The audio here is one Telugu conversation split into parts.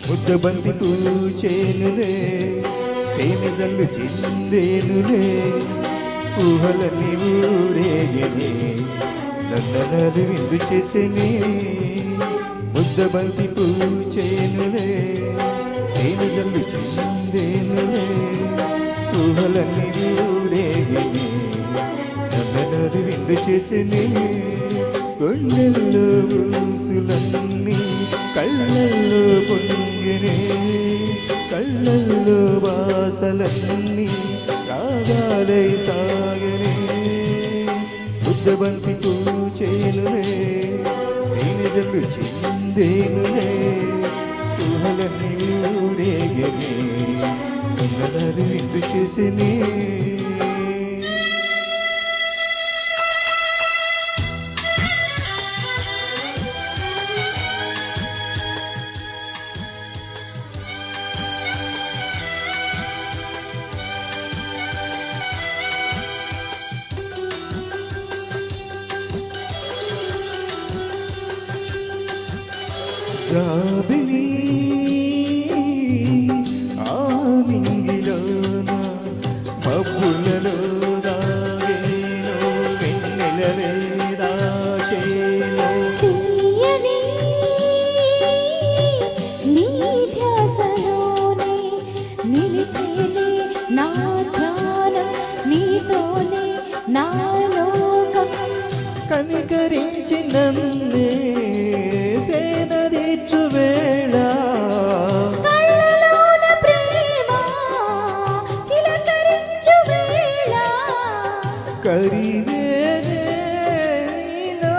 ముద్దబంతి పూచేనులే తేనె జల్లు చిందేనులే ఊహలన్నీ ఊరేగనే నన్ననలు విందు చేసేనే ముద్దబంతి పూచేనులే తేనె జల్లు చిందేనులే ఊహలన్నీ ఊరేగనే నన్ననలు విందు చేసేనే గుండెల్లో ఊసులన్నీ కళ్ళల్లో పొంగినే కళ్ళల్లో వాసలన్నీ రాగాలై సాగనే ముద్దబంతి పూచేనులే తేనె జల్లు చిందేనులే ఊహలన్నీ ఊరేగనే నన్ననలు విందు చేసేనే రాబిని ఆమింగిలోన మబ్బులలో దాగేనో వెన్నెలలే దాచేనో తీయని నీ ధ్యాసలోనే నిలిచేనే నా ధ్యానం నీతోనే నా లోకం కనికరించి నన్నే సేదరీచు వేళ కళ్ళలోన ప్రేమ చిలకరించు వేళ కరివేనే నీలో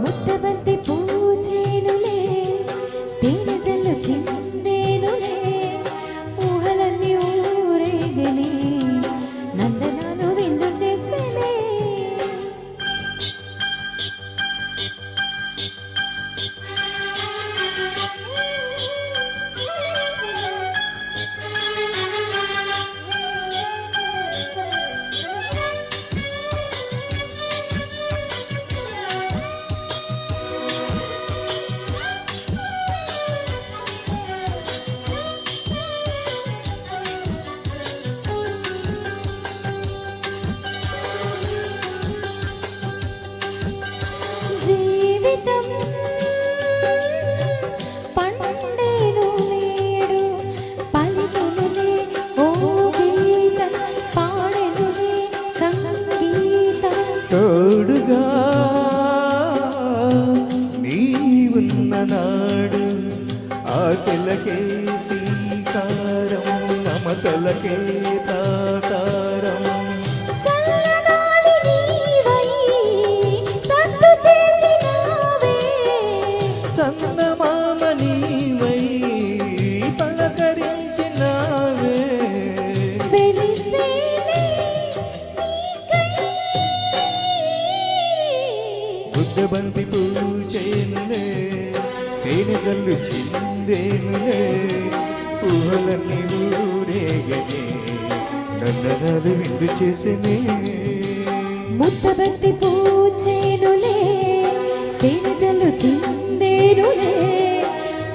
ముద్దబంతి పూచేనులే తేనె జల్లు చిందేనులే ఊహలన్నీ ఊరేగనే నందనాలు విందు చేసేనే జీవితం పండేను నేడు పలికెనులే ఓ గీతం పాడెనులే సంగీతం తోడుగా నీవున్న నాడు ఆశలకే శ్రీకారం మమతలకే తాకారం చల్లగాలి నీవై సత్తు చేసినావే చందమామ నీవై పలకరించినావే వెలిసేనే నీకై ముద్దబంతి పూచేనులే తేనె జల్లు చిందేనులే ఊహలన్నీ ఊరేగనే నన్ననలు విందు చేసేనే ముద్దబంతి పూచేనులే తేనె జల్లు చిందేనులే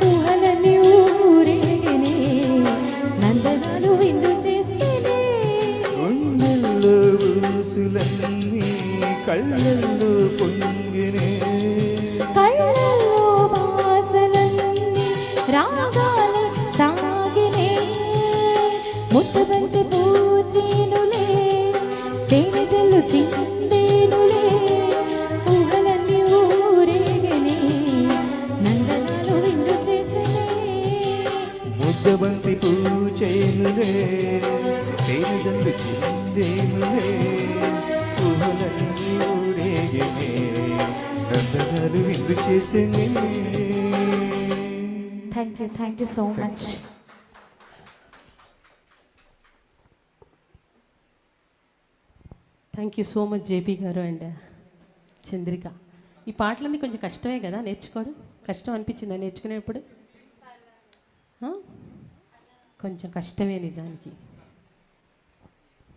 ఊహలన్నీ ఊరేగనే నందనాలు విందు చేసేనే గుండెల్లో ఊసులన్నీ కళ్ళల్లో పొంగినే కళ్ళల్లో బాసలన్నీ రాగాలే సాగినే ముద్దబంతి పూచేనులే తేనె జల్లు చిందేనులే ఊహలన్నీ ఊరేగనే నందనాలు విందు చేసేనే ముద్దబంతి పూచేనులే తేనె జల్లు చిందేనులే ఊహలన్నీ ఊరేగనే నందనాలు విందు చేసేనే thank you so much. Thank you so much JP గారు అండ్ చంద్రిక. ఈ పాటలన్నీ కొంచెం కష్టమే కదా నేర్చుకోవడం? కష్టం అనిపించిందా నేర్చుకునేప్పుడు? కొంచెం కష్టమే నిజానికి.